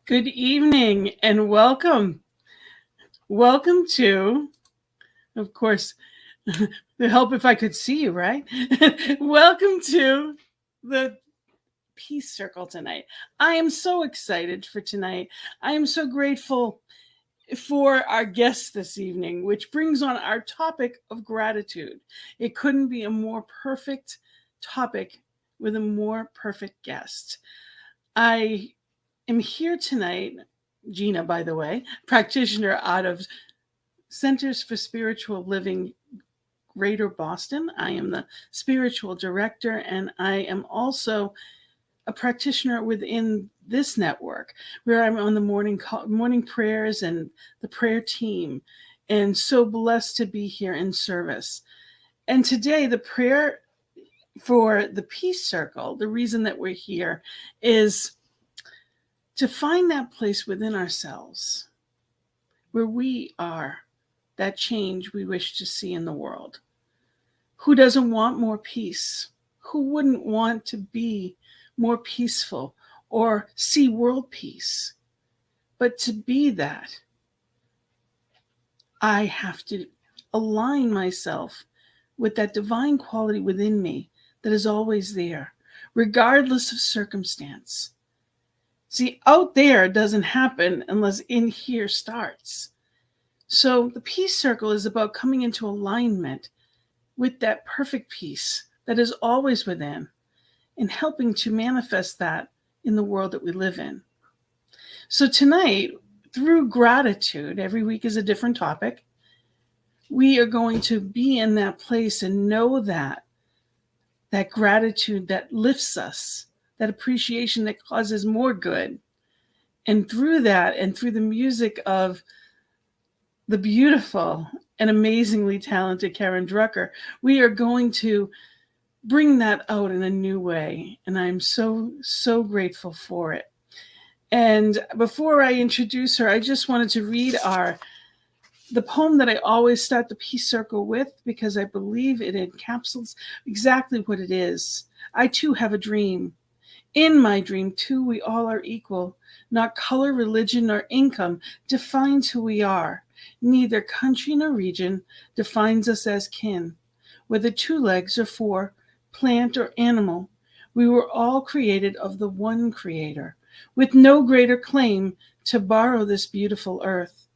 Good evening and welcome. Welcome to, of course, the help if I could see you, right? Welcome to the Peace Circle tonight. I am so excited for tonight. I am so grateful for our guest this evening, which brings on our topic of gratitude. It couldn't be a more perfect topic with a more perfect guest. I am here tonight, Gina, by the way, practitioner out of Centers for Spiritual Living, Greater Boston. I am the spiritual director, and I am also a practitioner within this network where I'm on the morning prayers and the prayer team, and so blessed to be here in service. And today, the prayer for the Peace Circle, the reason that we're here is to find that place within ourselves where we are that change we wish to see in the world. Who doesn't want more peace? Who wouldn't want to be more peaceful or see world peace? But to be that, I have to align myself with that divine quality within me that is always there, regardless of circumstance. See, out there doesn't happen unless in here starts. So the Peace Circle is about coming into alignment with that perfect peace that is always within and helping to manifest that in the world that we live in. So tonight, through gratitude, every week is a different topic, we are going to be in that place and know that gratitude that lifts us, that appreciation that causes more good. And through that, and through the music of the beautiful and amazingly talented Karen Drucker, we are going to bring that out in a new way. And I'm so, so grateful for it. And before I introduce her, I just wanted to read the poem that I always start the Peace Circle with, because I believe it encapsulates exactly what it is. I too have a dream. In my dream, too, we all are equal. Not color, religion, nor income defines who we are. Neither country nor region defines us as kin. Whether 2 legs or 4, plant or animal, we were all created of the one Creator, with no greater claim to borrow this beautiful earth.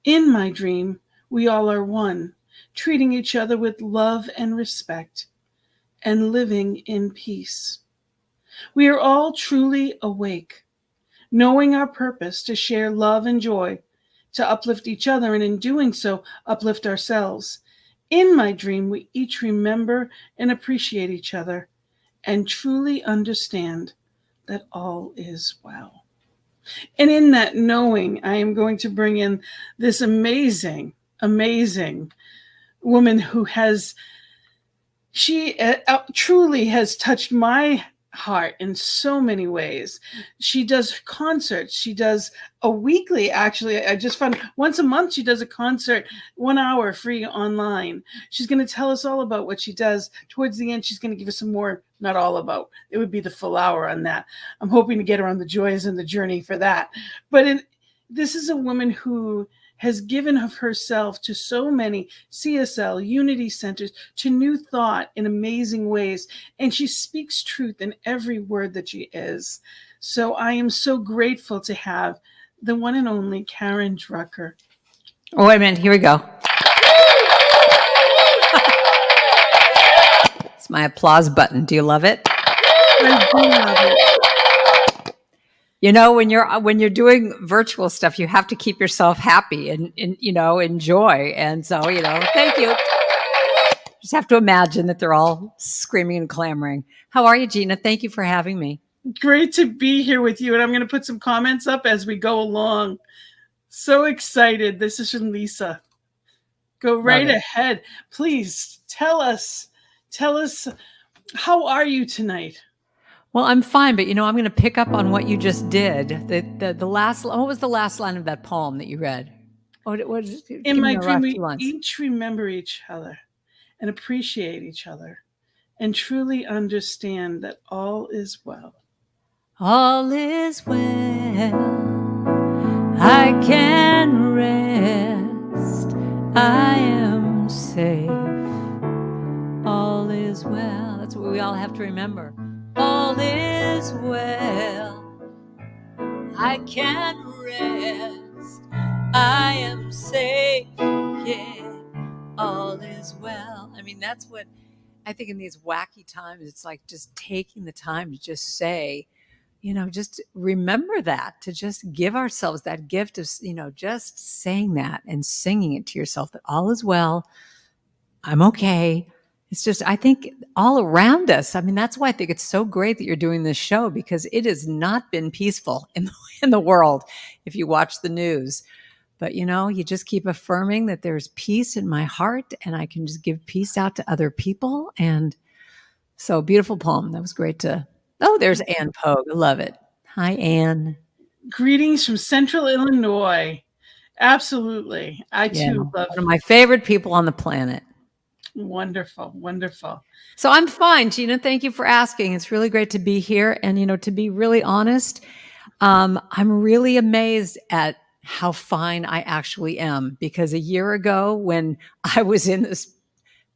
In my dream, we all are one, treating each other with love and respect, and living in peace. We are all truly awake, knowing our purpose to share love and joy, to uplift each other, and in doing so, uplift ourselves. In my dream, we each remember and appreciate each other and truly understand that all is well. And in that knowing, I am going to bring in this amazing, amazing woman who truly has touched my heart in so many ways. She does concerts. She does a weekly, actually, I just found once a month she does a concert, 1 hour free online. She's going to tell us all about what she does. Towards the end, she's going to give us some more, not all about, it would be the full hour on that. I'm hoping to get her on the joys and the journey for that. But this is a woman who has given of herself to so many CSL, Unity Centers, to New Thought in amazing ways. And she speaks truth in every word that she is. So I am so grateful to have the one and only Karen Drucker. Oh, wait a minute. Here we go. It's my applause button. Do you love it? I do love it. You know, when you're doing virtual stuff, you have to keep yourself happy and enjoy. And so, thank you. Just have to imagine that they're all screaming and clamoring. How are you, Gina? Thank you for having me. Great to be here with you. And I'm going to put some comments up as we go along. So excited. This is from Lisa. Go right ahead. Please tell us, how are you tonight? Well, I'm fine, but I'm going to pick up on what you just did. The last, what was the last line of that poem that you read? What is it? In my dream, we each remember each other and appreciate each other and truly understand that all is well. All is well. I can rest. I am safe. All is well. That's what we all have to remember. All is well. I can rest. I am safe. Yeah. All is well. I mean, that's what I think in these wacky times, it's like just taking the time to just say, just remember that, to just give ourselves that gift of, just saying that and singing it to yourself that all is well. I'm okay. It's just, I think all around us. I mean, that's why I think it's so great that you're doing this show, because it has not been peaceful in the world if you watch the news. But, you just keep affirming that there's peace in my heart and I can just give peace out to other people. And so, beautiful poem. That was great there's Ann Pogue. I love it. Hi, Ann. Greetings from Central Illinois. Absolutely. I too love. One of my favorite people on the planet. Wonderful, wonderful. So I'm fine, Gina. Thank you for asking. It's really great to be here. And, to be really honest, I'm really amazed at how fine I actually am, because a year ago when I was in this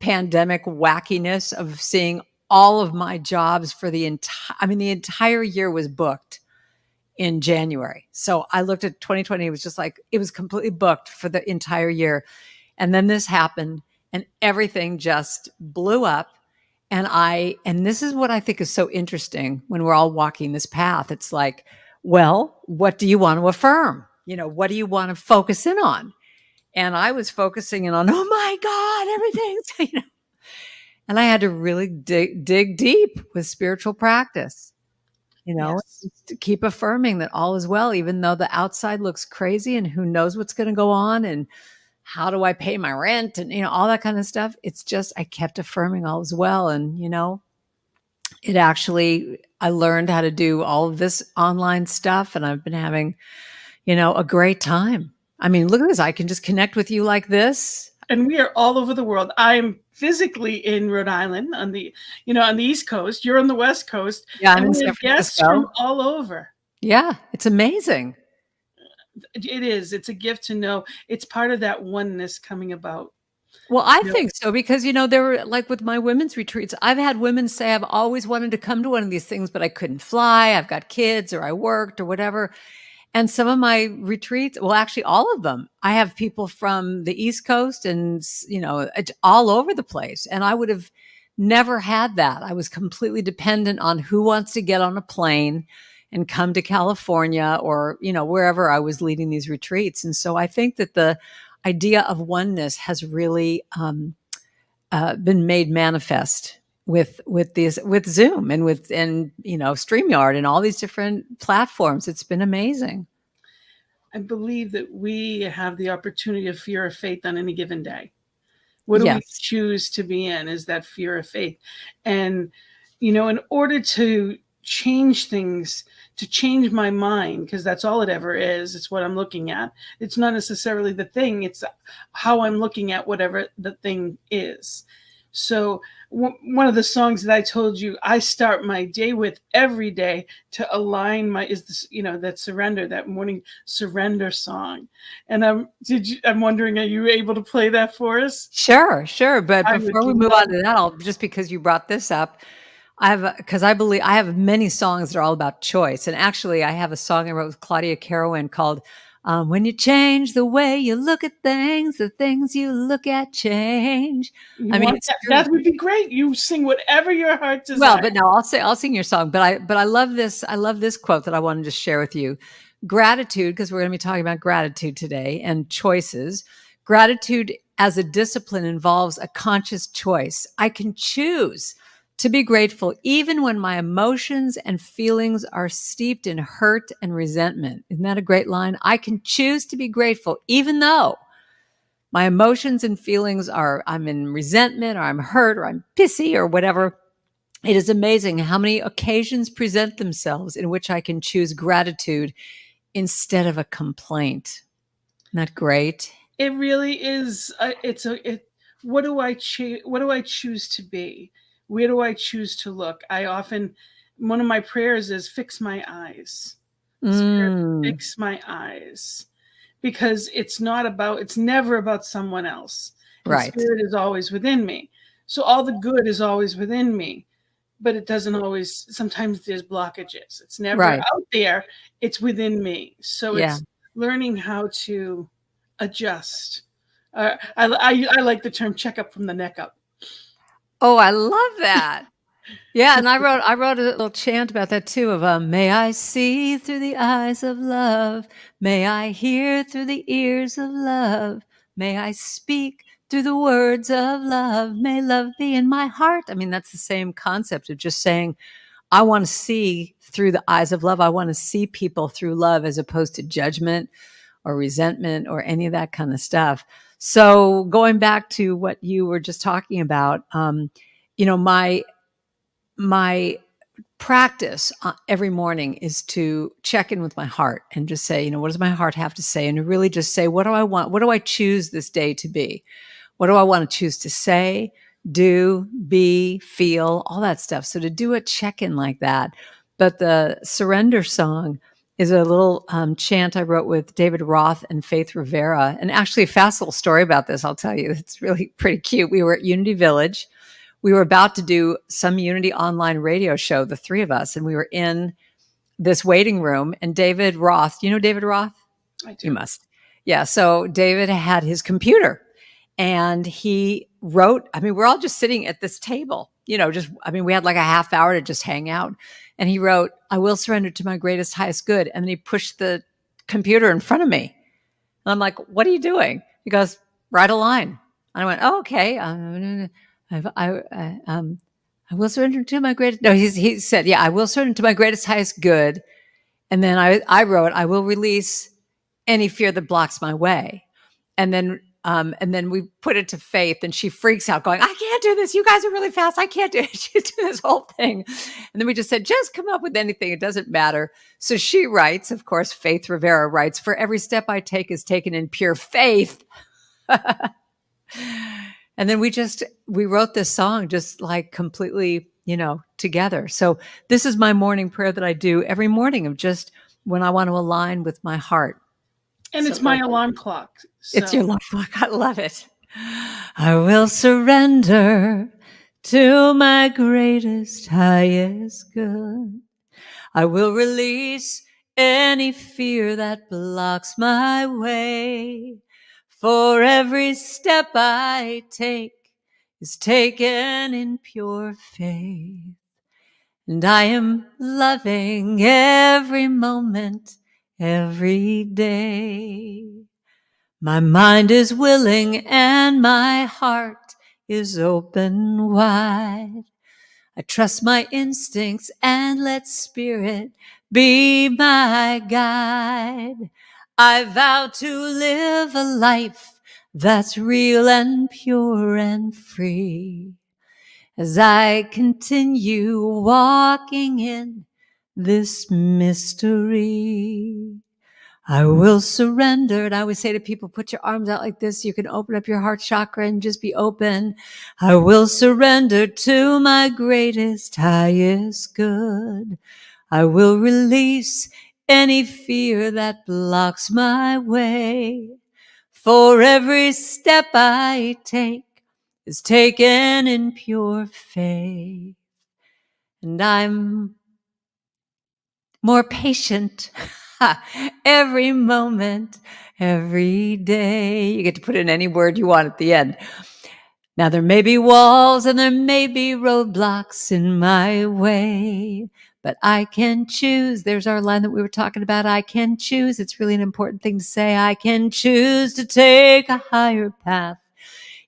pandemic wackiness of seeing all of my jobs for the entire year was booked in January. So I looked at 2020, it was just like, it was completely booked for the entire year. And then this happened and everything just blew up. And this is what I think is so interesting when we're all walking this path. It's like, well, what do you want to affirm? What do you want to focus in on? And I was focusing in on, oh my God, everything's, and I had to really dig deep with spiritual practice, Yes. to keep affirming that all is well, even though the outside looks crazy and who knows what's going to go on and how do I pay my rent and, all that kind of stuff. It's just, I kept affirming all is well. And, it actually, I learned how to do all of this online stuff and I've been having, a great time. I mean, look at this. I can just connect with you like this. And we are all over the world. I'm physically in Rhode Island on the East Coast. You're on the West Coast. Yeah, I'm and in we San have guests Francisco. from all over. Yeah, it's amazing. It is. It's a gift to know it's part of that oneness coming about. Well, I think so, because, there were, like with my women's retreats, I've had women say, I've always wanted to come to one of these things, but I couldn't fly. I've got kids or I worked or whatever. And some of my retreats, well, actually all of them, I have people from the East Coast and, all over the place. And I would have never had that. I was completely dependent on who wants to get on a plane and come to California or, wherever I was leading these retreats. And so I think that the idea of oneness has really been made manifest with Zoom and StreamYard and all these different platforms. It's been amazing. I believe that we have the opportunity of fear of faith on any given day. What do we choose to be in is that fear of faith. And, in order to change things, to change my mind, because that's all it ever is. It's what I'm looking at. It's not necessarily the thing. It's how I'm looking at whatever the thing is. So one of the songs that I told you I start my day with every day to align that surrender, that morning surrender song. And I'm wondering, are you able to play that for us? Sure. But before we move on to that, just because you brought this up, because I believe I have many songs that are all about choice. And actually, I have a song I wrote with Claudia Carowin called When You Change the Way You Look at Things, the Things You Look At Change. That would be great. You sing whatever your heart desires. Well, but no, I'll sing your song. But I love this. I love this quote that I wanted to share with you. Gratitude, because we're going to be talking about gratitude today and choices. Gratitude as a discipline involves a conscious choice. I can choose to be grateful even when my emotions and feelings are steeped in hurt and resentment. Isn't that a great line? I can choose to be grateful even though my emotions and feelings are, I'm in resentment or I'm hurt or I'm pissy or whatever. It is amazing how many occasions present themselves in which I can choose gratitude instead of a complaint. Isn't that great? It really is. What do I choose to be? Where do I choose to look? One of my prayers is fix my eyes. Spirit, fix my eyes. because it's never about someone else. And Right. spirit is always within me. So all the good is always within me, but it doesn't always, sometimes there's blockages. It's never Right. out there, it's within me. So Yeah. it's learning how to adjust. I like the term check up from the neck up. Oh, I love that. Yeah, and I wrote a little chant about that too of may I see through the eyes of love, may I hear through the ears of love, may I speak through the words of love, may love be in my heart. I mean, that's the same concept of just saying, I want to see through the eyes of love. I want to see people through love as opposed to judgment or resentment or any of that kind of stuff. So going back to what you were just talking about, my practice every morning is to check in with my heart and just say, what does my heart have to say? And to really just say, what do I want? What do I choose this day to be? What do I want to choose to say, do, be, feel, all that stuff. So to do a check-in like that. But the surrender song is a little chant I wrote with David Roth and Faith Rivera. And actually a fast little story about this, I'll tell you. It's really pretty cute. We were at Unity Village. We were about to do some Unity online radio show, the three of us, and we were in this waiting room. And David Roth, you know David Roth? I do. You must. Yeah. So David had his computer and he wrote, we're all just sitting at this table, we had like a half hour to just hang out. And he wrote, I will surrender to my greatest, highest good. And then he pushed the computer in front of me. And I'm like, what are you doing? He goes, write a line. And I went, oh, okay. I will surrender to my greatest. No, he said, yeah, I will surrender to my greatest, highest good. And then I wrote, I will release any fear that blocks my way. And then we put it to Faith, and she freaks out, going, I can't do this. You guys are really fast. I can't do it. She did this whole thing. And then we just said, just come up with anything. It doesn't matter. So she writes, of course, Faith Rivera writes, for every step I take is taken in pure faith. And then we wrote this song just like completely, together. So this is my morning prayer that I do every morning of just when I want to align with my heart. And it's my alarm clock. So. It's your alarm clock. I love it. I will surrender to my greatest, highest good. I will release any fear that blocks my way. For every step I take is taken in pure faith. And I am loving every moment, every day. My mind is willing and my heart is open wide. I trust my instincts and let spirit be my guide. I vow to live a life that's real and pure and free. As I continue walking in this mystery, I will surrender. And I always say to people, put your arms out like this. You can open up your heart chakra and just be open. I will surrender to my greatest, highest good. I will release any fear that blocks my way. For every step I take is taken in pure faith. And I'm more patient every moment, every day. You get to put in any word you want at the end. Now, there may be walls and there may be roadblocks in my way, but I can choose. There's our line that we were talking about. I can choose. It's really an important thing to say. I can choose to take a higher path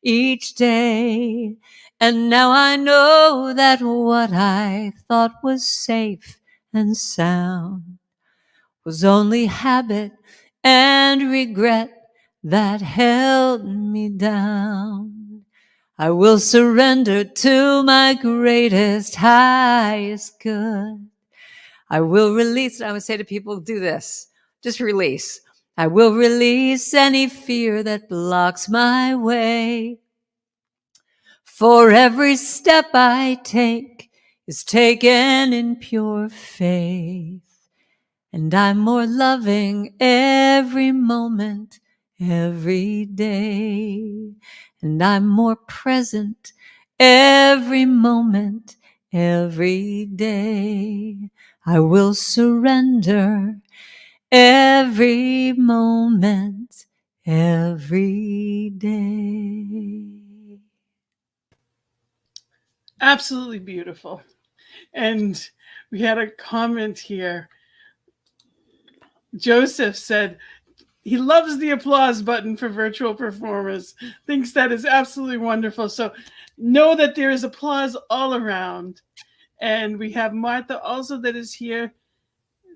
each day. And now I know that what I thought was safe and sound was only habit and regret that held me down. I will surrender to my greatest, highest good. I will release. I would say to people, do this. Just release. I will release any fear that blocks my way. For every step I take is taken in pure faith. And I'm more loving every moment, every day. And I'm more present every moment, every day. I will surrender every moment, every day. Absolutely beautiful. And we had a comment here. Joseph said he loves the applause button for virtual performers, thinks that is absolutely wonderful. So know that there is applause all around. And we have Martha also that is here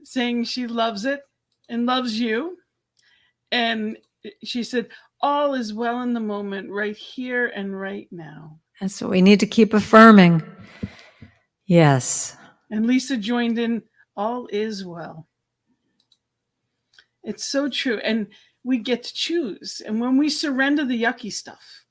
saying she loves it and loves you. And she said, all is well in the moment, right here and right now. That's what we need to keep affirming. Yes. And Lisa joined in, all is well. It's so true. And we get to choose. And when we surrender the yucky stuff,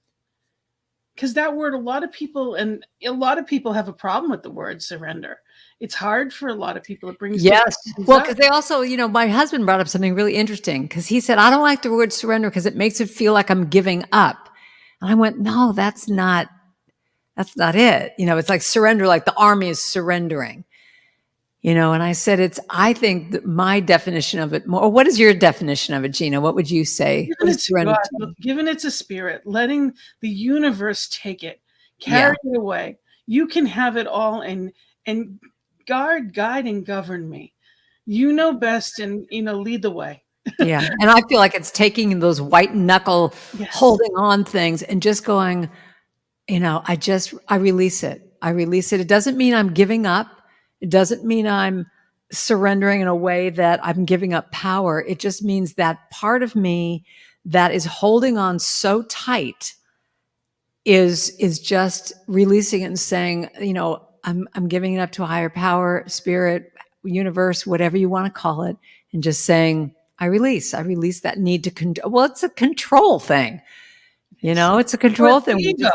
because that word, a lot of people have a problem with the word surrender. It's hard for a lot of people. It brings yes. Well, because they also, my husband brought up something really interesting because he said, I don't like the word surrender because it makes it feel like I'm giving up. And I went, no, that's not it. It's like surrender, like the army is surrendering. And I said, I think that my definition of it more, what is your definition of it, Gina? What would you say? Giving it to spirit, letting the universe take it, carry it away. You can have it all and guide, and govern me. You know best and, lead the way. Yeah. And I feel like it's taking those white knuckle holding on things and just going, I release it. I release it. It doesn't mean I'm giving up. It doesn't mean I'm surrendering in a way that I'm giving up power. It just means that part of me that is holding on so tight is just releasing it and saying, I'm giving it up to a higher power, spirit, universe, whatever you want to call it, and just saying, I release that need to control. Well, it's a control thing. It's a control thing. Ego.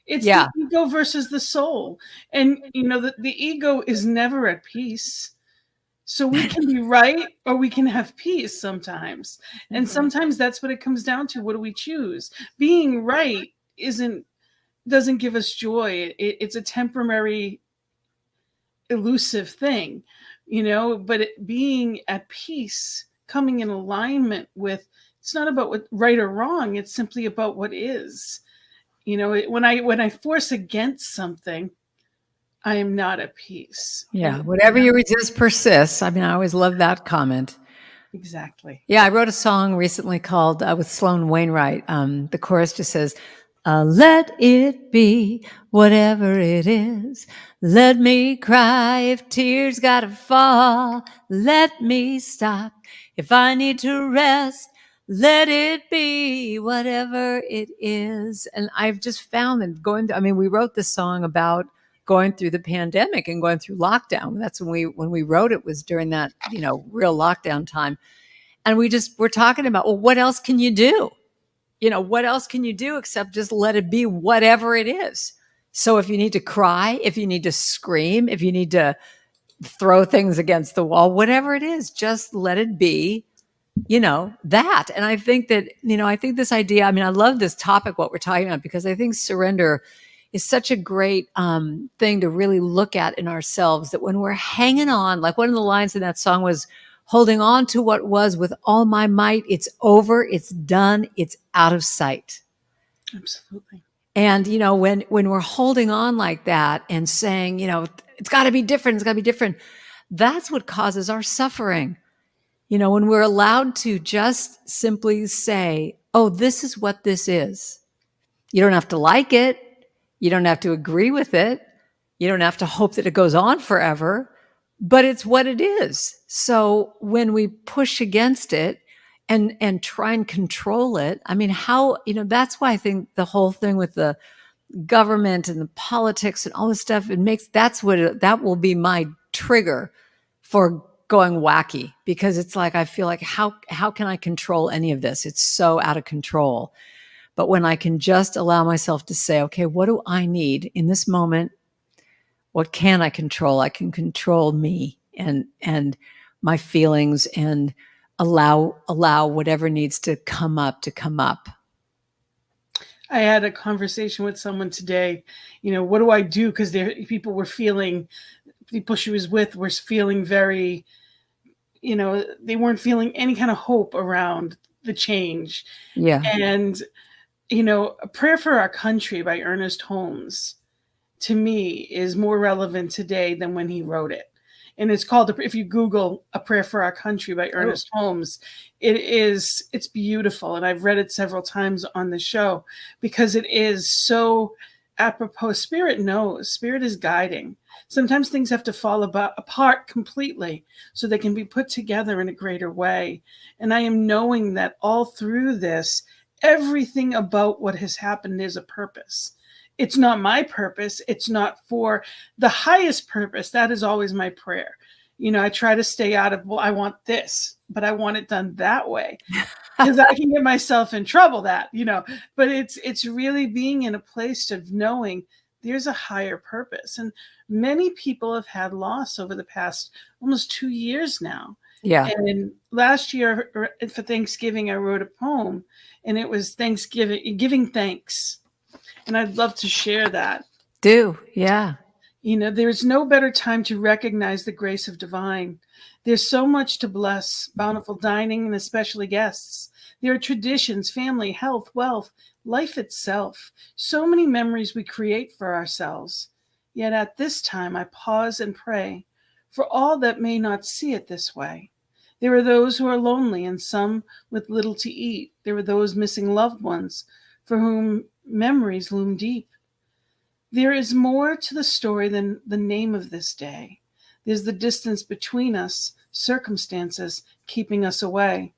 It's the ego versus the soul. And, the ego is never at peace. So we can be right or we can have peace sometimes. And sometimes that's what it comes down to. What do we choose? Being right doesn't give us joy. It's a temporary, elusive thing, but being at peace, coming in alignment with, it's not about what right or wrong. It's simply about what is. When I force against something, I am not at peace. Yeah. Whatever you resist persists. I always love that comment. Exactly. Yeah. I wrote a song recently called with Sloan Wainwright. The chorus just says, let it be whatever it is. Let me cry if tears gotta fall. Let me stop if I need to rest. Let it be whatever it is. And I've just found that we wrote this song about going through the pandemic and going through lockdown. That's when we wrote it, was during that, real lockdown time. And we're talking about, well, what else can you do? What else can you do except just let it be whatever it is? So if you need to cry, if you need to scream, if you need to throw things against the wall, whatever it is, just let it be, that. And I think that, I think this idea, I love this topic, what we're talking about, because I think surrender is such a great thing to really look at in ourselves, that when we're hanging on, like one of the lines in that song was, holding on to what was with all my might, it's over, it's done, it's out of sight. Absolutely. And, when we're holding on like that and saying, it's got to be different, that's what causes our suffering. When we're allowed to just simply say, oh, this is what this is. You don't have to like it. You don't have to agree with it. You don't have to hope that it goes on forever, but it's what it is. So when we push against it and try and control it, that's why I think the whole thing with the government and the politics and all this stuff, that will be my trigger for going wacky, because it's like, I feel like, how can I control any of this? It's so out of control. But when I can just allow myself to say, okay, what do I need in this moment? What can I control? I can control me and my feelings and allow whatever needs to come up to come up. I had a conversation with someone today. What do I do? Because people she was with were feeling very, they weren't feeling any kind of hope around the change. Yeah. And, A Prayer for Our Country by Ernest Holmes, to me, is more relevant today than when he wrote it. And it's called, if you Google A Prayer for Our Country by Ernest Holmes, it's beautiful. And I've read it several times on the show because it is so apropos. Spirit knows, Spirit is guiding. Sometimes things have to fall apart completely so they can be put together in a greater way. And I am knowing that all through this, everything about what has happened is a purpose. It's not my purpose. It's not for the highest purpose. That is always my prayer. I try to stay out of, well, I want this, but I want it done that way because I can get myself in trouble but it's really being in a place of knowing there's a higher purpose. And many people have had loss over the past almost 2 years now. Yeah. And last year for Thanksgiving, I wrote a poem, and it was giving thanks. And I'd love to share that. Yeah. There's no better time to recognize the grace of divine. There's so much to bless, bountiful dining, and especially guests. There are traditions, family, health, wealth, life itself. So many memories we create for ourselves. Yet at this time, I pause and pray for all that may not see it this way. There are those who are lonely and some with little to eat. There are those missing loved ones for whom memories loom deep. There is more to the story than the name of this day. There's the distance between us, circumstances keeping us away.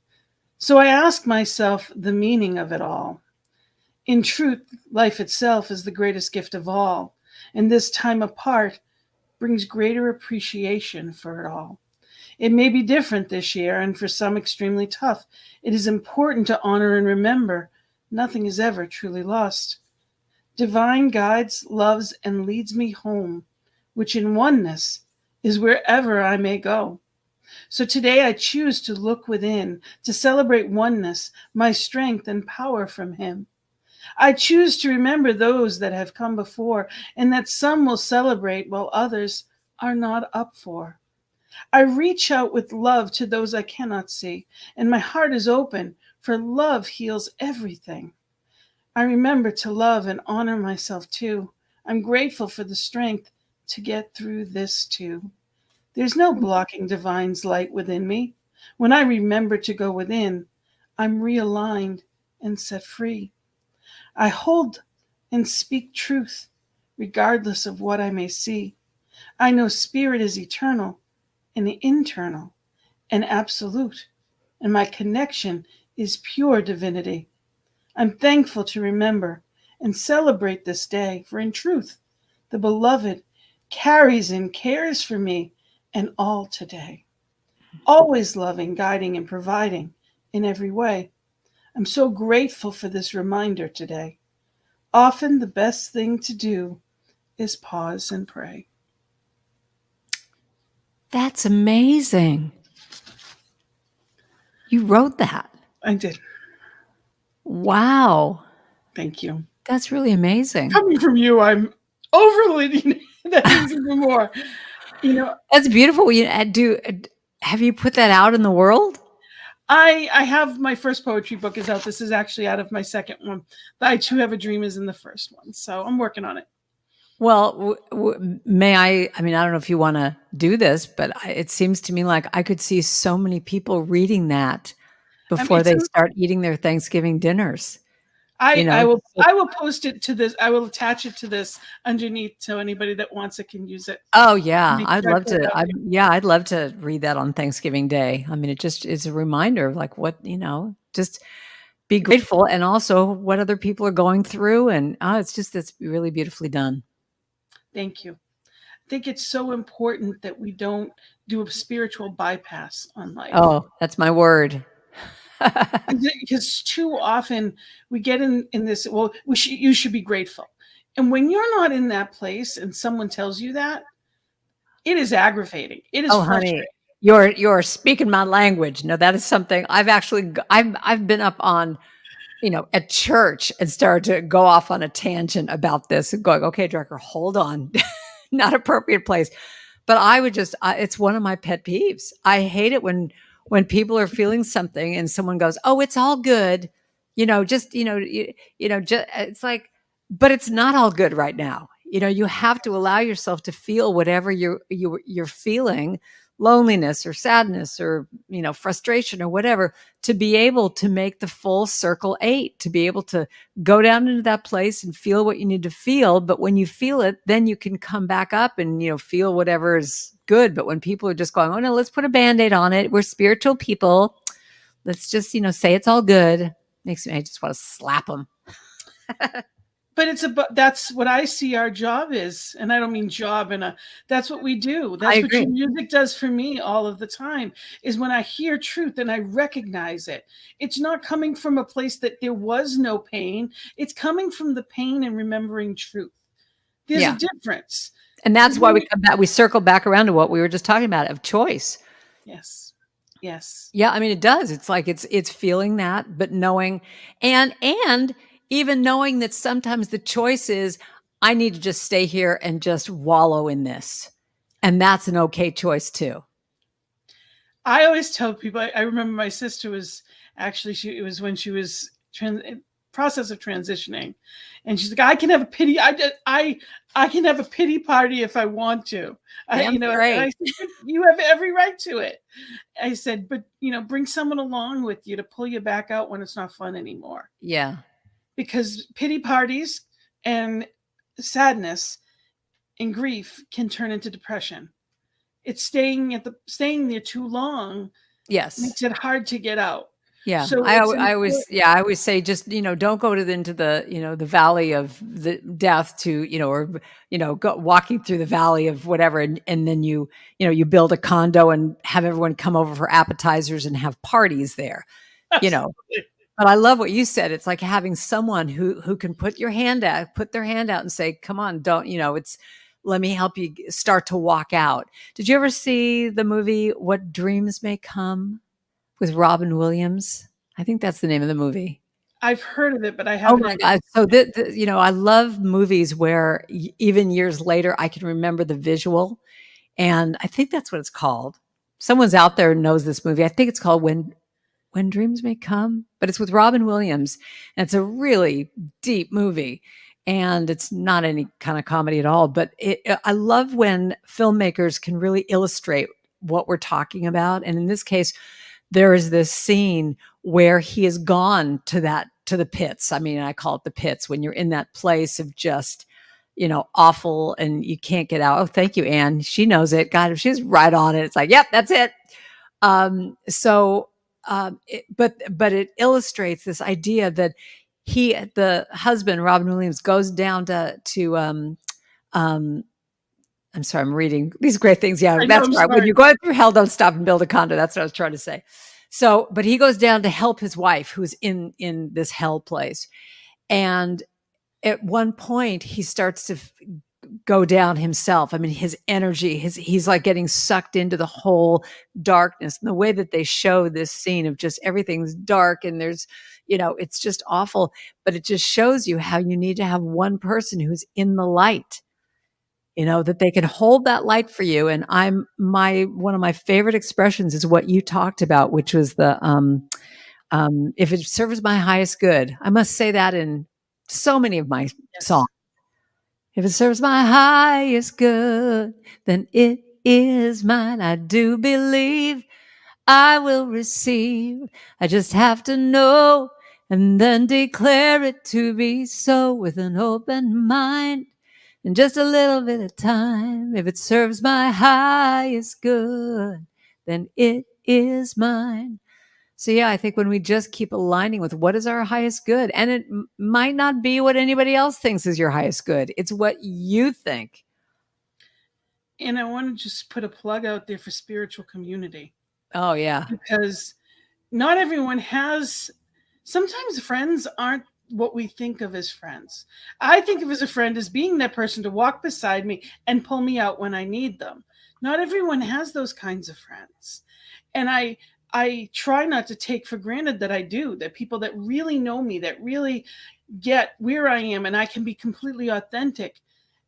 So I ask myself the meaning of it all. In truth, life itself is the greatest gift of all, and this time apart brings greater appreciation for it all. It may be different this year, and for some extremely tough. It is important to honor and remember nothing is ever truly lost. Divine guides, loves, and leads me home, which in oneness is wherever I may go. So today I choose to look within, to celebrate oneness, my strength and power from Him. I choose to remember those that have come before, and that some will celebrate while others are not up for. I reach out with love to those I cannot see, and my heart is open, for love heals everything. I remember to love and honor myself too. I'm grateful for the strength to get through this too. There's no blocking divine's light within me. When I remember to go within, I'm realigned and set free. I hold and speak truth, regardless of what I may see. I know spirit is eternal and internal and absolute, and my connection is pure divinity. I'm thankful to remember and celebrate this day, for in truth, the beloved carries and cares for me and all today, always loving, guiding, and providing in every way. I'm so grateful for this reminder today. Often the best thing to do is pause and pray. That's amazing. You wrote that. I did. Wow. Thank you. That's really amazing. Coming from you, I'm overly, that means even more. That's beautiful. Have you put that out in the world? I have, my first poetry book is out. This is actually out of my second one. I Too Have a Dream is in the first one. So I'm working on it. Well, may I mean, I don't know if you want to do this, but it seems to me like I could see so many people reading that before they start eating their Thanksgiving dinners. I will post it to this. I will attach it to this underneath, so anybody that wants it can use it. Oh yeah, I'd love to. I'd love to read that on Thanksgiving Day. I mean, it just is a reminder of like what, just be grateful, and also what other people are going through, and it's really beautifully done. Thank you. I think it's so important that we don't do a spiritual bypass on life. Oh, that's my word. Because too often we get in this, well, you should be grateful. And when you're not in that place and someone tells you that, it is aggravating. It is frustrating. Honey, You're speaking my language. No, that is something I've been up on, at church and started to go off on a tangent about this and going, okay, Drucker, hold on. Not appropriate place. But I would just, it's one of my pet peeves. I hate it when people are feeling something and someone goes, oh, it's all good. It's like, but it's not all good right now. You have to allow yourself to feel whatever you're feeling, loneliness or sadness or, frustration or whatever, to be able to make the full circle 8, to be able to go down into that place and feel what you need to feel. But when you feel it, then you can come back up and, feel whatever is good. But when people are just going, oh no, let's put a Band-Aid on it. We're spiritual people. Let's just, say it's all good. Makes me, I just want to slap them. But that's what I see our job is. And I don't mean job that's what we do. That's what your music does for me all of the time, is when I hear truth and I recognize it. It's not coming from a place that there was no pain. It's coming from the pain and remembering truth. There's a difference. And that's why we come back, we circle back around to what we were just talking about, of choice. Yes. Yes. Yeah. I mean, it does. It's like, it's feeling that, but knowing, and even knowing that sometimes the choice is, I need to just stay here and just wallow in this. And that's an okay choice too. I always tell people, I remember my sister was actually, it was when she was process of transitioning, and she's like, I can have a pity. I can have a pity party if I want to. I said, you have every right to it. I said, but bring someone along with you to pull you back out when it's not fun anymore. Yeah. Because pity parties and sadness and grief can turn into depression. It's staying there too long. Yes. Makes it hard to get out. Yeah. So I always say, just, don't go into the, the valley of the death to, go walking through the valley of whatever. And then you build a condo and have everyone come over for appetizers and have parties there, Absolutely. But I love what you said. It's like having someone who can put their hand out and say, come on, don't, let me help you start to walk out. Did you ever see the movie What Dreams May Come with Robin Williams? I think that's the name of the movie. I've heard of it, but I haven't. Oh my God. So, I love movies where even years later, I can remember the visual. And I think that's what it's called. Someone's out there knows this movie. I think it's called When Dreams May Come, but it's with Robin Williams. And it's a really deep movie. And it's not any kind of comedy at all. But I love when filmmakers can really illustrate what we're talking about. And in this case, there is this scene where he has gone to the pits. I mean, I call it the pits, when you're in that place of just, awful and you can't get out. Oh, thank you, Anne. She knows it. God, she's right on it. It's like, yep, that's it. But it illustrates this idea that the husband, Robin Williams, goes down to I'm sorry, I'm reading these great things. Yeah, that's right. When you're going through hell, don't stop and build a condo. That's what I was trying to say. So, but he goes down to help his wife, who's in this hell place. And at one point, he starts to go down himself. I mean, his energy, he's like getting sucked into the whole darkness. And the way that they show this scene of just everything's dark and there's, it's just awful. But it just shows you how you need to have one person who's in the light, that they can hold that light for you. And one of my favorite expressions is what you talked about, which was the, if it serves my highest good. I must say that in so many of my songs. If it serves my highest good, then it is mine. I do believe I will receive. I just have to know and then declare it to be so with an open mind. In just a little bit of time, if it serves my highest good, then it is mine. So yeah, I think when we just keep aligning with what is our highest good, and it might not be what anybody else thinks is your highest good. It's what you think. And I want to just put a plug out there for spiritual community. Oh yeah. Because not everyone has, sometimes friends aren't what we think of as friends. I think of as a friend as being that person to walk beside me and pull me out when I need them, Not everyone has those kinds of friends. And I try not to take for granted that I do, that people that really know me, that really get where I am, and I can be completely authentic,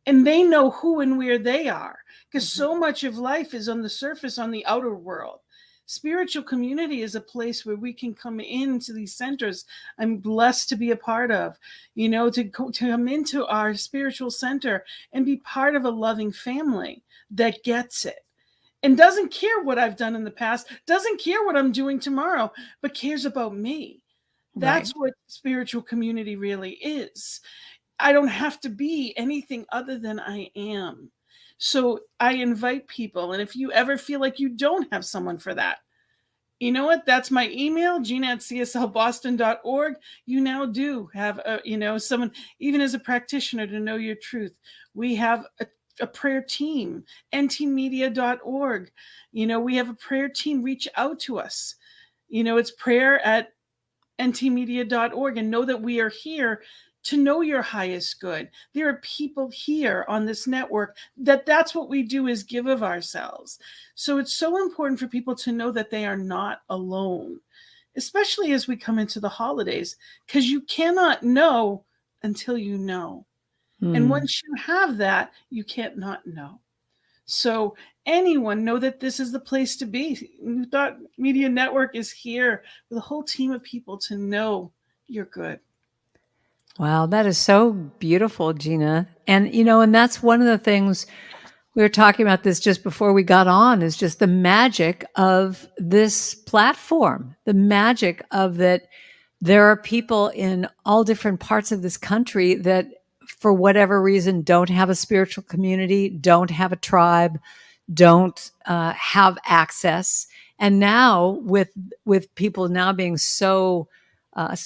and they know who and where they are, because so much of life is on the surface, on the outer world. Spiritual community is a place where we can come into these centers. I'm blessed to be a part of, to come into our spiritual center and be part of a loving family that gets it and doesn't care what I've done in the past, doesn't care what I'm doing tomorrow, but cares about me. That's what spiritual community really is. I don't have to be anything other than I am. So I invite people. And if you ever feel like you don't have someone for that, you know what? That's my email, gina@cslboston.org. You now do have someone, even as a practitioner, to know your truth. We have a prayer team, ntmedia.org. We have a prayer team. Reach out to us. It's prayer@ntmedia.org, and know that we are here to know your highest good. There are people here on this network that's what we do, is give of ourselves. So it's so important for people to know that they are not alone, especially as we come into the holidays, because you cannot know until you know. And once you have that, you can't not know. So anyone, know that this is the place to be. New Thought Media Network is here with a whole team of people to know you're good. Wow, that is so beautiful, Gina. And, and that's one of the things we were talking about this just before we got on, is just the magic of this platform, the magic of that there are people in all different parts of this country that, for whatever reason, don't have a spiritual community, don't have a tribe, don't have access. And now with people now being so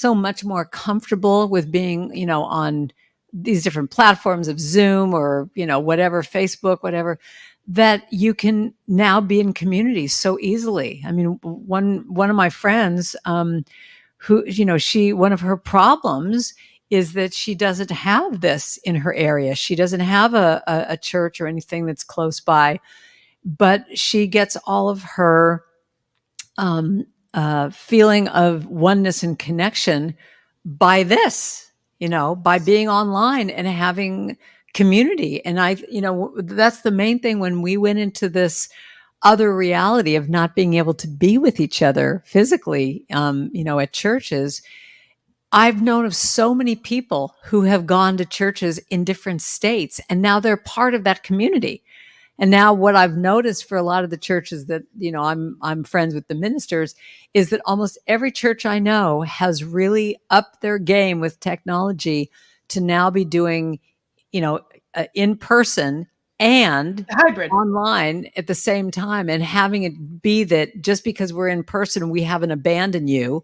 much more comfortable with being, on these different platforms of Zoom or, whatever, Facebook, whatever, that you can now be in communities so easily. I mean, one of my friends, who, one of her problems is that she doesn't have this in her area. She doesn't have a church or anything that's close by, but she gets all of her feeling of oneness and connection by this, by being online and having community. And that's the main thing when we went into this other reality of not being able to be with each other physically, at churches. I've known of so many people who have gone to churches in different states, and now they're part of that community. And now what I've noticed for a lot of the churches that, I'm friends with the ministers, is that almost every church I know has really upped their game with technology to now be doing, in person and Hybrid. online at the same time, and having it be that just because we're in person, we haven't abandoned you,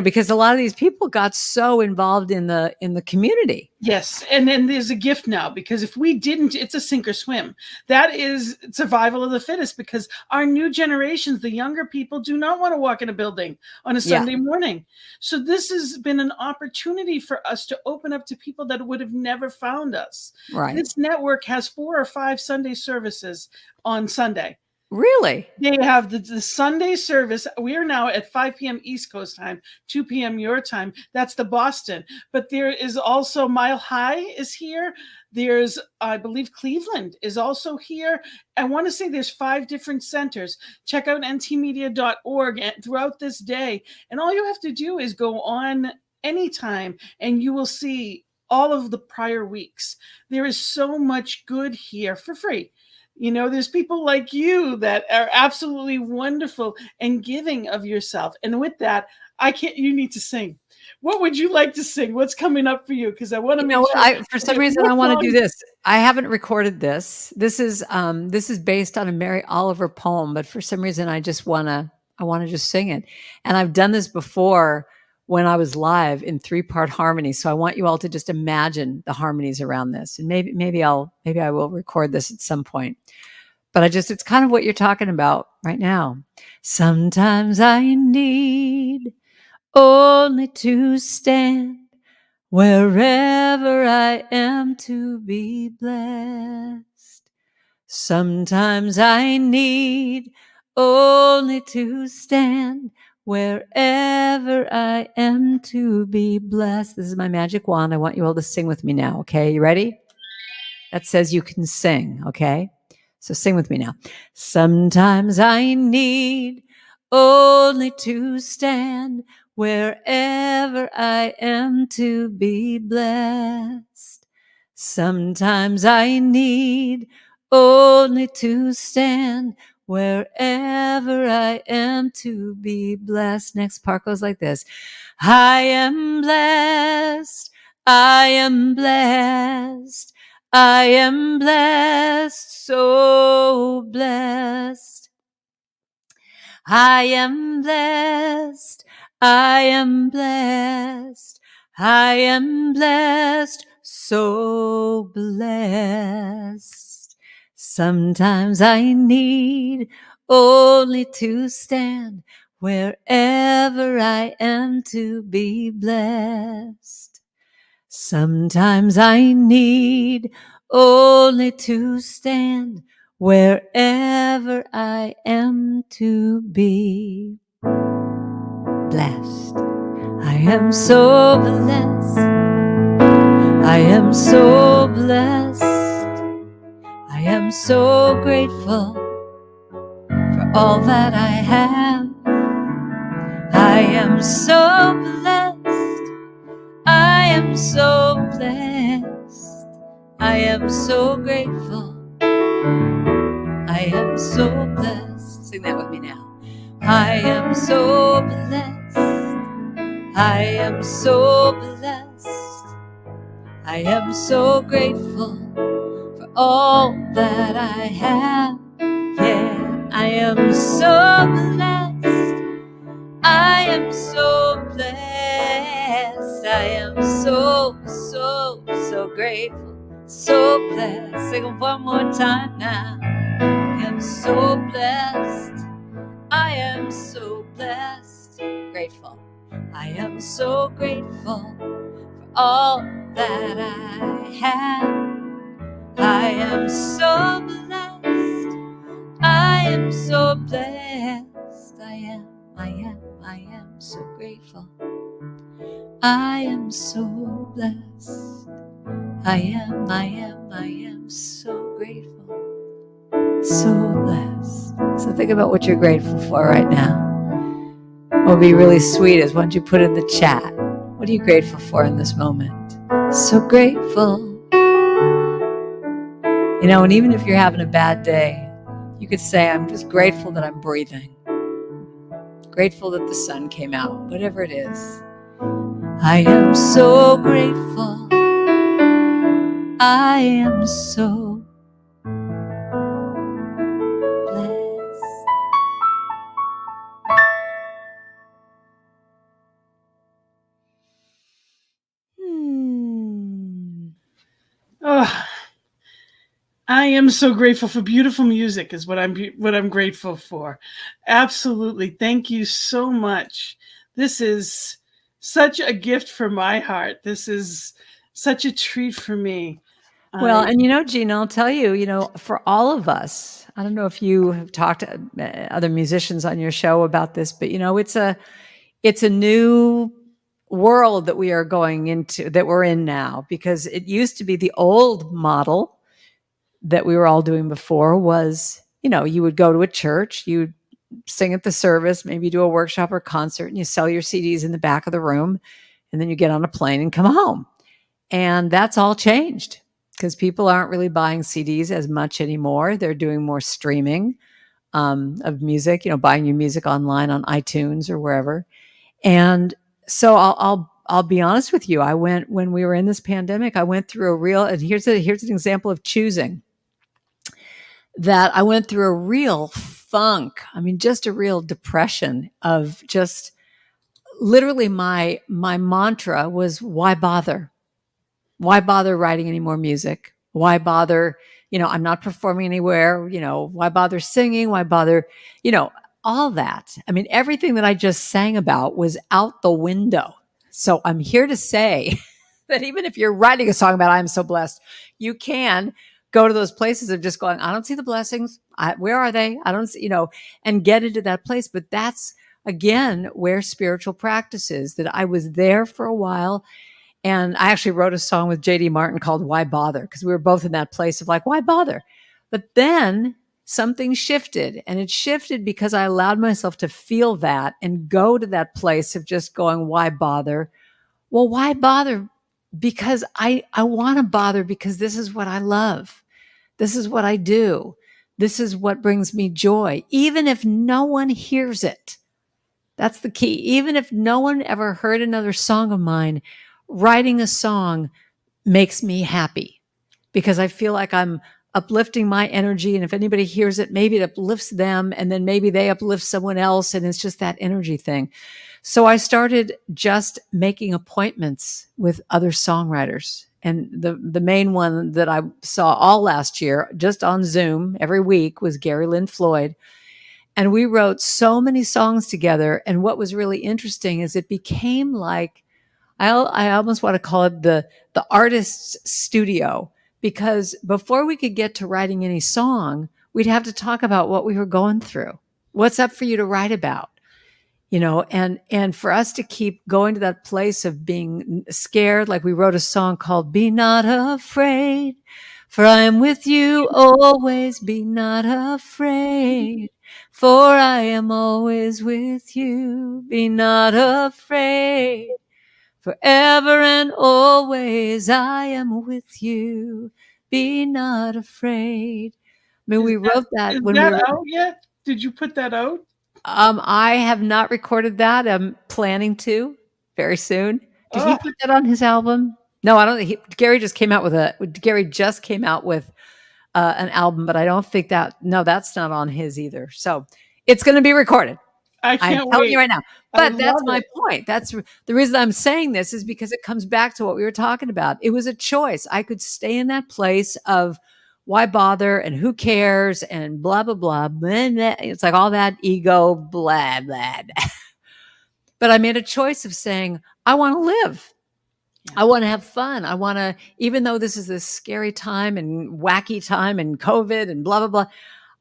because a lot of these people got so involved in the community. Yes. And then there's a gift now, because if we didn't, it's a sink or swim. That is survival of the fittest, because our new generations, the younger people, do not want to walk in a building on a Sunday morning. So this has been an opportunity for us to open up to people that would have never found us. Right. This network has 4 or 5 Sunday services on Sunday. Really? They have the Sunday service. We are now at 5 p.m. East Coast time, 2 p.m. your time. That's the Boston. But there is also Mile High is here. There's, I believe, Cleveland is also here. I want to say there's 5 different centers. Check out ntmedia.org throughout this day. And all you have to do is go on anytime, and you will see all of the prior weeks. There is so much good here for free. There's people like you that are absolutely wonderful and giving of yourself. And with that, you need to sing. What would you like to sing? What's coming up for you? Because I want to make sure. For some reason, I want to do this. I haven't recorded this. This is based on a Mary Oliver poem, but for some reason, I want to just sing it. And I've done this before when I was live in 3-part harmony. So I want you all to just imagine the harmonies around this. And maybe I will record this at some point. But it's kind of what you're talking about right now. Sometimes I need only to stand wherever I am to be blessed. Sometimes I need only to stand wherever I am to be blessed. This is my magic wand. I want you all to sing with me now. Okay, you ready? That says you can sing. Okay, so sing with me now. Sometimes I need only to stand wherever I am to be blessed. Sometimes I need only to stand wherever I am to be blessed. Next part goes like this. I am blessed. I am blessed. I am blessed, so blessed. I am blessed. I am blessed. I am blessed, so blessed. Sometimes I need only to stand wherever I am to be blessed. Sometimes I need only to stand wherever I am to be blessed. I am so blessed. I am so blessed. I am so grateful for all that I have. I am so blessed. I am so blessed. I am so grateful. I am so blessed. Sing that with me now. I am so blessed. I am so blessed. I am so grateful for all that I have. Yeah, I am so blessed. I am so blessed. I am so grateful. So blessed. Sing it one more time now. I am so blessed. I am so blessed. Grateful. I am so grateful for all that I have. I am so blessed. I am so blessed. I am so grateful. I am so blessed. I am so grateful. So blessed. So think about what you're grateful for right now. What would be really sweet is once you put in the chat, what are you grateful for in this moment? So grateful. You know, and even if you're having a bad day, you could say, I'm just grateful that I'm breathing. Grateful that the sun came out, whatever it is. I am so grateful. I am so blessed. Oh, I am so grateful for beautiful music is what I'm grateful for. Absolutely. Thank you so much. This is such a gift for my heart. This is such a treat for me. Well, and you know, Gina, I'll tell you, you know, for all of us, I don't know if you have talked to other musicians on your show about this, but you know, it's a new world that we are going into, that we're in now, because it used to be the old model that we were all doing before was, you know, you would go to a church, you would sing at the service, maybe do a workshop or concert, and you sell your CDs in the back of the room, and then you get on a plane and come home. And that's all changed because people aren't really buying CDs as much anymore. They're doing more streaming of music, you know, buying your music online on iTunes or wherever. And so I'll be honest with you. I went, when we were in this pandemic, I went through a real, and here's an example of choosing, that I went through a real funk. I mean, just a real depression of just literally my mantra was, why bother? Why bother writing any more music? Why bother? You know, I'm not performing anywhere. You know, why bother singing? Why bother? You know, all that. I mean, everything that I just sang about was out the window. So I'm here to say that even if you're writing a song about I'm so blessed, you can go to those places of just going, I don't see the blessings. Where are they? I don't see, and get into that place. But that's again where spiritual practice is, that I was there for a while. And I actually wrote a song with JD Martin called Why Bother? Because we were both in that place of like, why bother? But then something shifted, and it shifted because I allowed myself to feel that and go to that place of just going, why bother? Well, why bother? Because I want to bother because this is what I love. This is what I do. This is what brings me joy, even if no one hears it. That's the key. Even if no one ever heard another song of mine, writing a song makes me happy because I feel like I'm uplifting my energy. And if anybody hears it, maybe it uplifts them, and then maybe they uplift someone else. And it's just that energy thing. So I started just making appointments with other songwriters. And the main one that I saw all last year, just on Zoom every week, was Gary Lynn Floyd. And we wrote so many songs together. And what was really interesting is it became like, I almost want to call it the artist's studio, because before we could get to writing any song, we'd have to talk about what we were going through. What's up for you to write about? And for us to keep going to that place of being scared, like we wrote a song called Be Not Afraid, for I am with you always, be not afraid, for I am always with you, be not afraid. Forever and always I am with you. Be not afraid. I mean, we wrote that Is when we that were. out yet? Did you put that out? I have not recorded that. I'm planning to very soon. Did he Oh, put that on his album? No, I don't. Gary just came out with an album, but I don't think that. No, that's not on his either. So it's going to be recorded. I I'm can't telling wait. you right now. I But that's love my it. point. That's the reason I'm saying this, is because it comes back to what we were talking about. It was a choice. I could stay in that place of why bother and who cares and blah, blah, blah. Blah, blah. It's like all that ego, blah, blah. But I made a choice of saying, I want to live. I want to have fun. I want to, even though this is this scary time and wacky time and COVID and blah, blah, blah,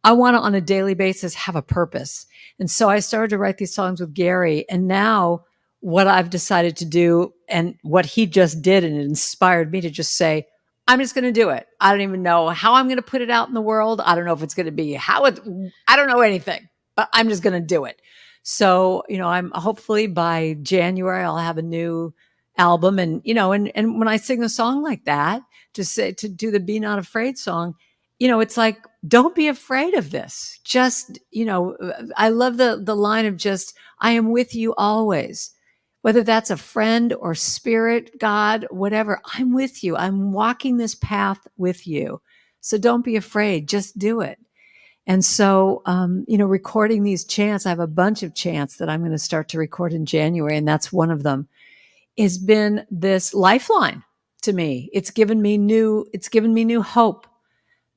I want to, on a daily basis, have a purpose. And so I started to write these songs with Gary. And now what I've decided to do, and what he just did, and it inspired me to just say, I'm just going to do it. I don't even know how I'm going to put it out in the world. I don't know if it's going to be I don't know anything, but I'm just going to do it. So, I'm hopefully by January, I'll have a new album. And, and when I sing a song like that, to do the Be Not Afraid song, it's like, don't be afraid of this. Just, I love the line of just, I am with you always, whether that's a friend or spirit, God, whatever. I'm with you. I'm walking this path with you. So don't be afraid. Just do it. And so, recording these chants, I have a bunch of chants that I'm going to start to record in January. And that's one of them, has been this lifeline to me. It's given me new hope,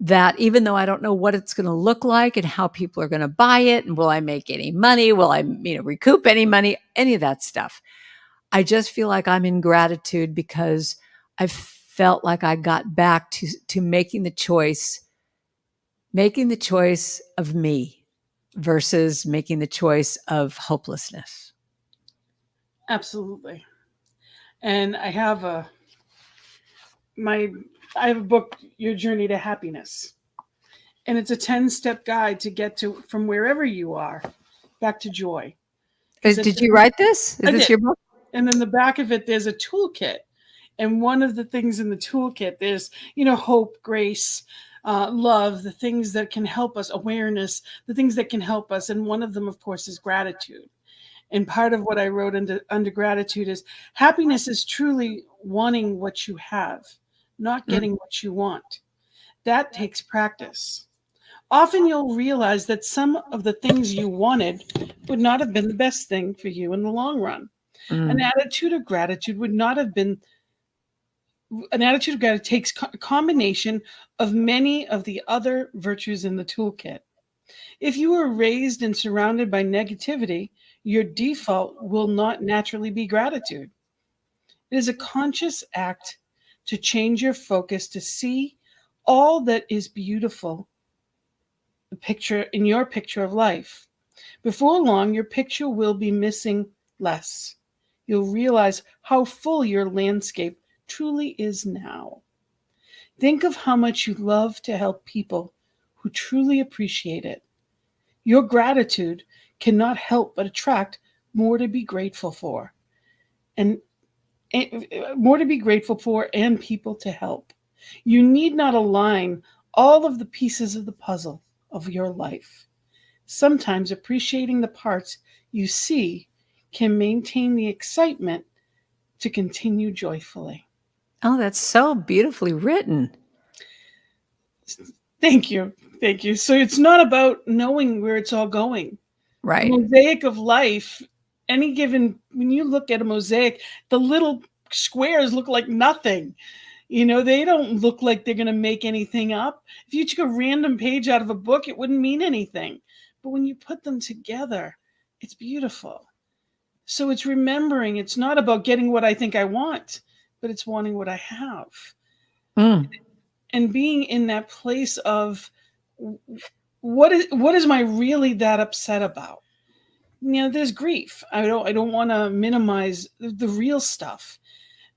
that even though I don't know what it's going to look like and how people are going to buy it, and will I make any money? Will I, recoup any money? Any of that stuff. I just feel like I'm in gratitude because I felt like I got back to making the choice of me versus making the choice of hopelessness. Absolutely. And I have a book, Your Journey to Happiness. And it's a 10-step guide to get to from wherever you are back to joy. Did you write this? Is this your book? And then the back of it, there's a toolkit. And one of the things in the toolkit, there's, hope, grace, love, the things that can help us, awareness, the things that can help us. And one of them, of course, is gratitude. And part of what I wrote under gratitude is happiness is truly wanting what you have, not getting what you want. That takes practice. Often you'll realize that some of the things you wanted would not have been the best thing for you in the long run. An attitude of gratitude takes a combination of many of the other virtues in the toolkit. If you were raised and surrounded by negativity, your default will not naturally be gratitude. It is a conscious act to change your focus to see all that is beautiful, the picture in your picture of life. Before long, your picture will be missing less. You'll realize how full your landscape truly is now. Think of how much you love to help people who truly appreciate it. Your gratitude cannot help but attract more to be grateful for, and more to be grateful for and people to help. You need not align all of the pieces of the puzzle of your life. Sometimes appreciating the parts you see can maintain the excitement to continue joyfully. Oh, that's so beautifully written. Thank you. Thank you. So it's not about knowing where it's all going. Right. The mosaic of life, when you look at a mosaic, the little squares look like nothing. They don't look like they're going to make anything up. If you took a random page out of a book, it wouldn't mean anything. But when you put them together, it's beautiful. So it's remembering it's not about getting what I think I want, but it's wanting what I have. And being in that place of what is my really that upset about? There's grief. I don't want to minimize the real stuff.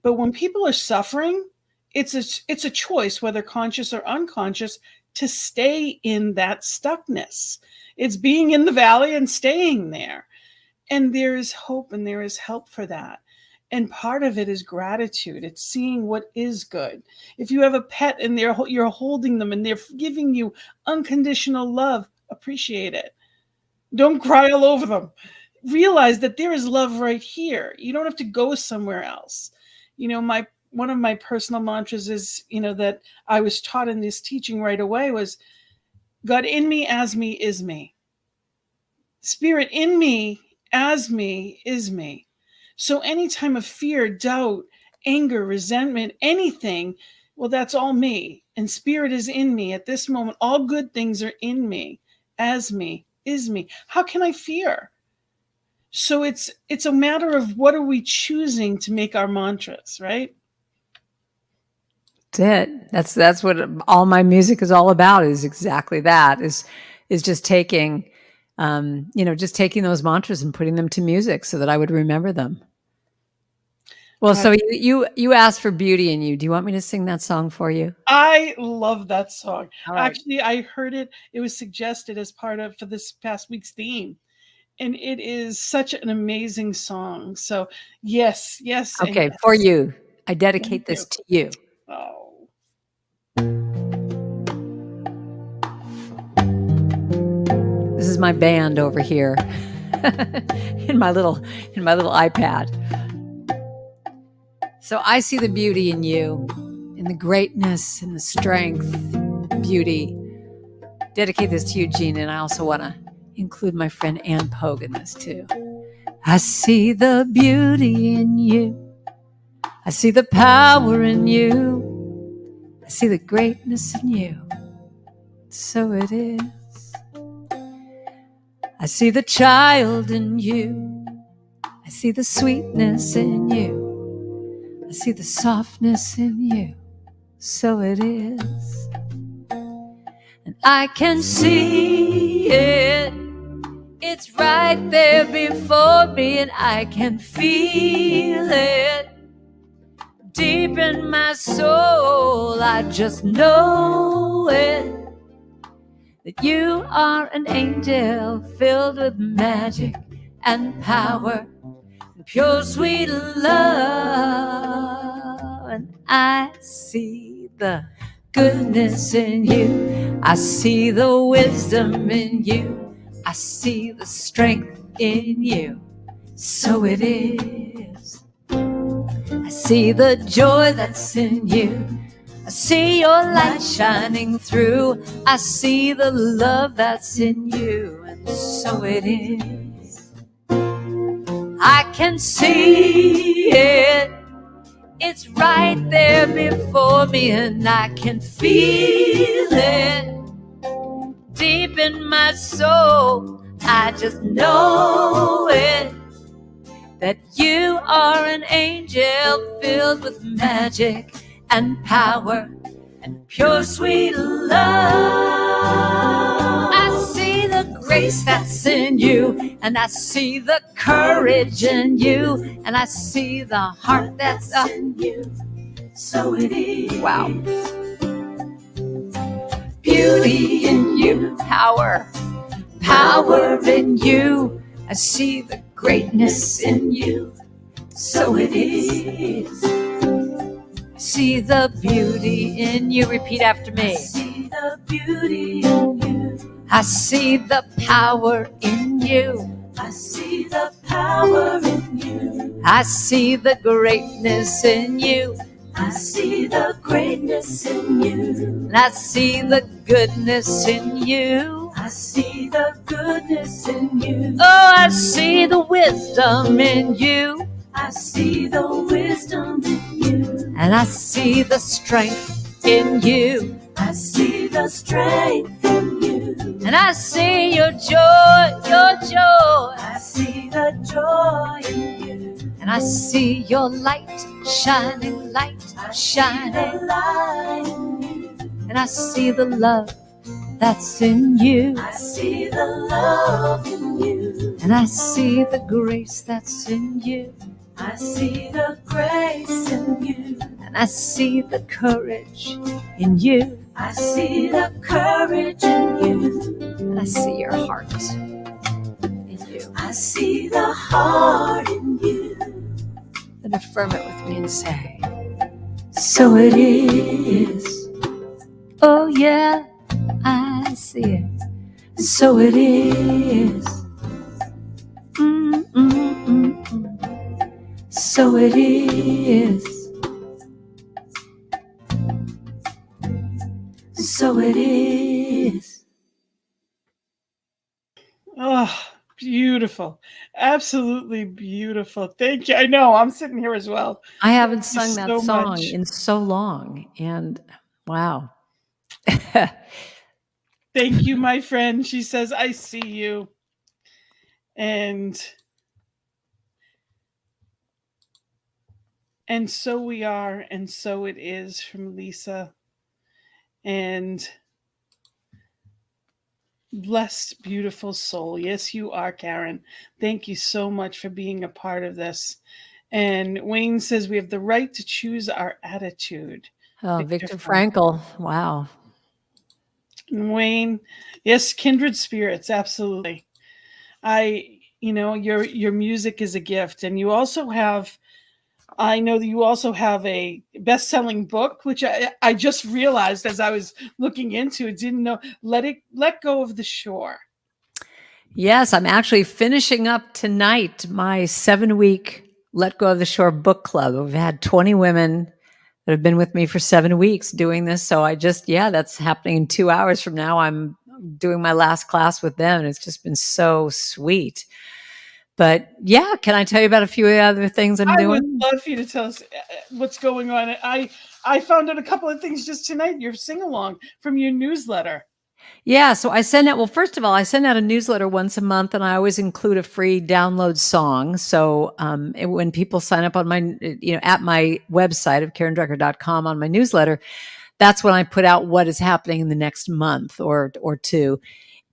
But when people are suffering, it's a choice, whether conscious or unconscious, to stay in that stuckness. It's being in the valley and staying there. And there is hope and there is help for that. And part of it is gratitude. It's seeing what is good. If you have a pet and you're holding them and they're giving you unconditional love, appreciate it. Don't cry all over them. Realize that there is love right here. You don't have to go somewhere else. One of my personal mantras is, that I was taught in this teaching right away was, God in me, as me, is me. Spirit in me, as me, is me. So any time of fear, doubt, anger, resentment, anything, well, that's all me. And spirit is in me at this moment. All good things are in me, as me, is me. How can I fear? So it's a matter of what are we choosing to make our mantras, right? That's it. That's what all my music is all about, is exactly that, is just taking, just taking those mantras and putting them to music so that I would remember them. Well, so you asked for Beauty in You. Do you want me to sing that song for you? I love that song. Right. Actually, I heard it. It was suggested as for this past week's theme. And it is such an amazing song. So yes. Okay, yes. for you. I dedicate this to you. Oh. This is my band over here in my little iPad. So I see the beauty in you, in the greatness and the strength, beauty. Dedicate this to you, Gina, and I also want to include my friend Ann Pogue in this too. I see the beauty in you. I see the power in you. I see the greatness in you. So it is. I see the child in you. I see the sweetness in you. I see the softness in you. So it is. And I can see it. It's right there before me, and I can feel it deep in my soul. I just know it, that you are an angel filled with magic and power and pure sweet love. And I see the goodness in you. I see the wisdom in you. I see the strength in you. So it is. I see the joy that's in you. I see your light shining through. I see the love that's in you. And so it is. I can see it. It's right there before me, and I can feel it deep in my soul. I just know it, that you are an angel filled with magic and power and pure sweet love. I see the grace that's in you, and I see the courage in you, and I see the heart that's in you. So it is. Wow. Beauty in you, power in you. I see the greatness in you. So it is. I see the beauty in you. Repeat after me. I see the beauty in you. I see the power in you. I see the power in you. I see the greatness in you. I see the greatness in you. And I see the goodness in you. I see the goodness in you. Oh, I see the wisdom in you. I see the wisdom in you. And I see the strength in you. I see the strength in you. And I see your joy, your joy. I see the joy in you. And I see your light, shining light, shining light in you. And I see the love that's in you. I see the love in you. And I see the grace that's in you. I see the grace in you. And I see the courage in you. I see the courage in you. And I see your heart in you. I see the heart in you. Then affirm it with me and say, so it is. Oh yeah, I see it. So it is. So it is. So it is. Oh, beautiful. Absolutely beautiful. Thank you. I know, I'm sitting here as well. I haven't sung Thank that you so song much. in so long. And wow. Thank you, my friend. She says, I see you. And so we are, and so it is, from Lisa. And blessed, beautiful soul. Yes, you are, Karen. Thank you so much for being a part of this. And Wayne says we have the right to choose our attitude. Oh, Viktor Frankl. Wow. And Wayne, yes, kindred spirits, absolutely. Your music is a gift, and you also have, I know that you also have a best-selling book, which I just realized as I was looking into it, didn't know. Let Go of the Shore. Yes, I'm actually finishing up tonight my 7-week Let Go of the Shore book club. We've had 20 women that have been with me for 7 weeks doing this. So that's happening in 2 hours from now. I'm doing my last class with them, and it's just been so sweet. But yeah, can I tell you about a few other things I'm doing? I would love for you to tell us what's going on. I found out a couple of things just tonight. Your sing-along from your newsletter. Yeah, so I send out, well, first of all, I send out a newsletter once a month, and I always include a free download song. So when people sign up on my, at my website of karendrucker.com on my newsletter, that's when I put out what is happening in the next month or two,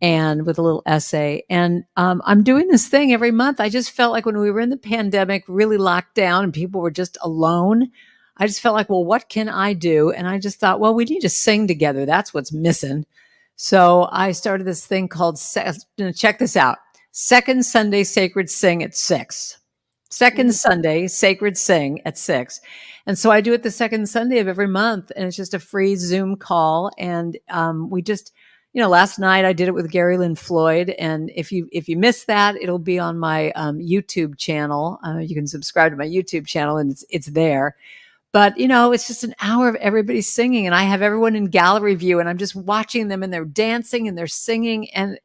and with a little essay. And I'm doing this thing every month. I just felt like when we were in the pandemic, really locked down, and people were just alone, I just felt like, well, what can I do? And I just thought, well, we need to sing together. That's what's missing. So I started this thing called, check this out, Second Sunday Sacred Sing at 6. Second Sunday Sacred Sing at 6. And so I do it the second Sunday of every month, and it's just a free Zoom call. And we just, last night I did it with Gary Lynn Floyd. And if you missed that, it'll be on my YouTube channel. You can subscribe to my YouTube channel, and it's there. But, it's just an hour of everybody singing, and I have everyone in gallery view, and I'm just watching them, and they're dancing and they're singing. And,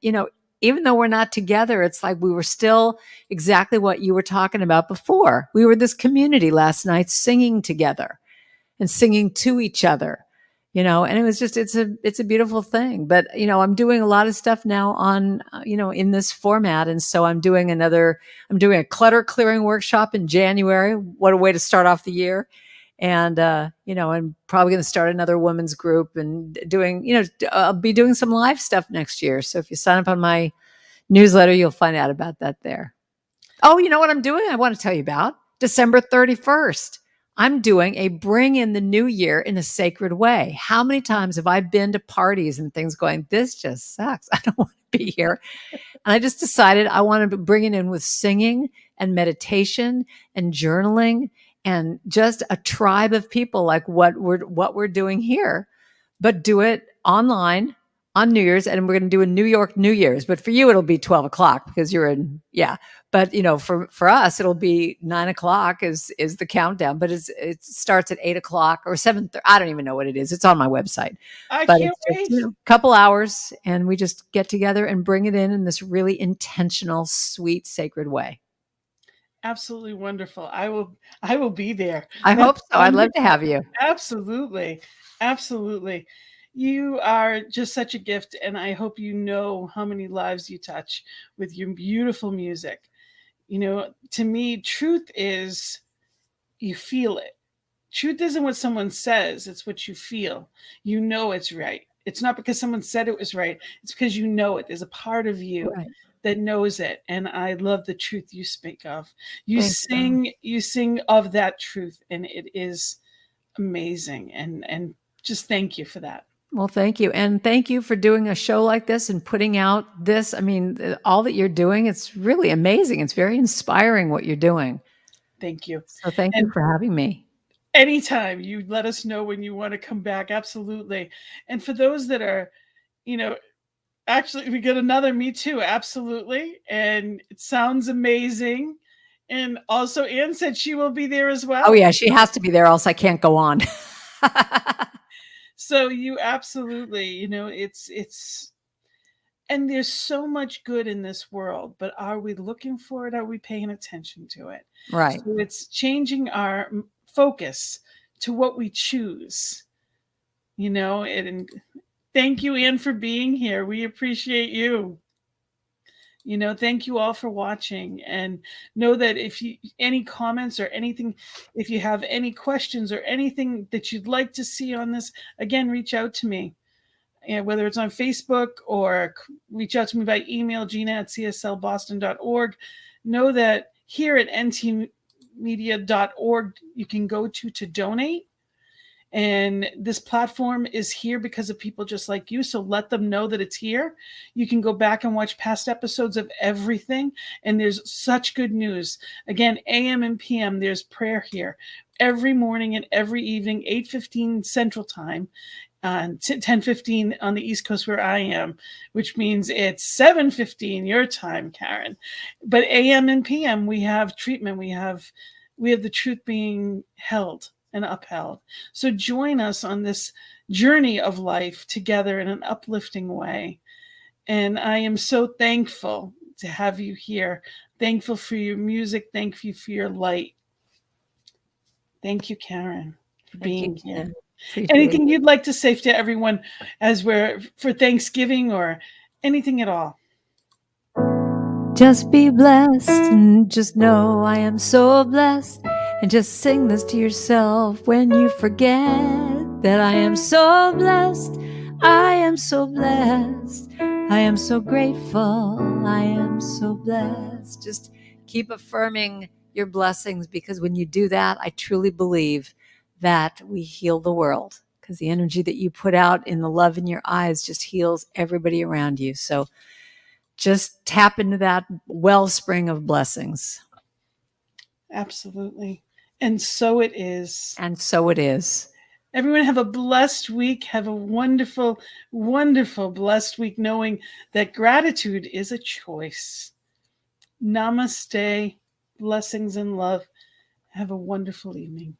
even though we're not together, it's like we were still exactly what you were talking about before. We were this community last night singing together and singing to each other, and it was just, it's a beautiful thing. But, I'm doing a lot of stuff now on, in this format. And so I'm doing a clutter clearing workshop in January. What a way to start off the year. And, I'm probably going to start another women's group and doing, I'll be doing some live stuff next year. So if you sign up on my newsletter, you'll find out about that there. Oh, you know what I'm doing? I want to tell you about December 31st. I'm doing a bring in the new year in a sacred way. How many times have I been to parties and things going, this just sucks. I don't want to be here. And I just decided I wanted to bring it in with singing and meditation and journaling and just a tribe of people like what we're doing here, but do it online on New Year's. And we're going to do a New York New Year's, but for you, it'll be 12 o'clock because you're in, yeah. But for us, it'll be 9 o'clock is the countdown, but it starts at 8 o'clock or 7:30. I don't even know what it is. It's on my website. I But can't it's just, wait. a couple hours and we just get together and bring it in this really intentional, sweet, sacred way. Absolutely wonderful. I will be there. I That's hope so. I'd love to have you. Absolutely. Absolutely. You are just such a gift, and I hope you know how many lives you touch with your beautiful music. To me, truth is you feel it. Truth isn't what someone says, it's what you feel. You know it's right. It's not because someone said it was right, it's because you know it. There's a part of you Right. that knows it. And I love the truth you speak of. Thank You sing of that truth, and it is amazing. And just thank you for that. Well, thank you. And thank you for doing a show like this and putting out this. I mean, all that you're doing, it's really amazing. It's very inspiring what you're doing. Thank you. So thank you And for having me. anytime you let us know when you want to come back, absolutely. And for those that are, you know, actually, we get another me too, absolutely. And it sounds amazing. And also, Anne said she will be there as well. Oh, yeah, she has to be there, else I can't go on. So you absolutely, and there's so much good in this world, but are we looking for it? Are we paying attention to it? Right. So it's changing our focus to what we choose, and thank you, Anne, for being here. We appreciate you. Thank you all for watching, and know that if you any comments or anything, if you have any questions or anything that you'd like to see on this, again, reach out to me. And whether it's on Facebook or reach out to me by email, gina@cslboston.org. Know that here at ntmedia.org, you can go to donate. And this platform is here because of people just like you. So let them know that it's here. You can go back and watch past episodes of everything. And there's such good news. Again, AM and PM, there's prayer here every morning and every evening, 8:15 Central Time. 10:15 on the East Coast where I am, which means it's 7:15 your time, Karen. But AM and PM, we have treatment. We have the truth being held and upheld. So join us on this journey of life together in an uplifting way. And I am so thankful to have you here. Thankful for your music. Thank you for your light. Thank you, Karen, for being here. Anything you'd like to say to everyone as we're for Thanksgiving or anything at all? Just be blessed and just know I am so blessed. And just sing this to yourself when you forget that I am so blessed. I am so blessed. I am so grateful. I am so blessed. Just keep affirming your blessings, because when you do that, I truly believe that we heal the world, because the energy that you put out in the love in your eyes just heals everybody around you. So just tap into that wellspring of blessings. Absolutely. And so it is. And so it is. Everyone have a blessed week. Have a wonderful, wonderful, blessed week, knowing that gratitude is a choice. Namaste. Blessings and love. Have a wonderful evening.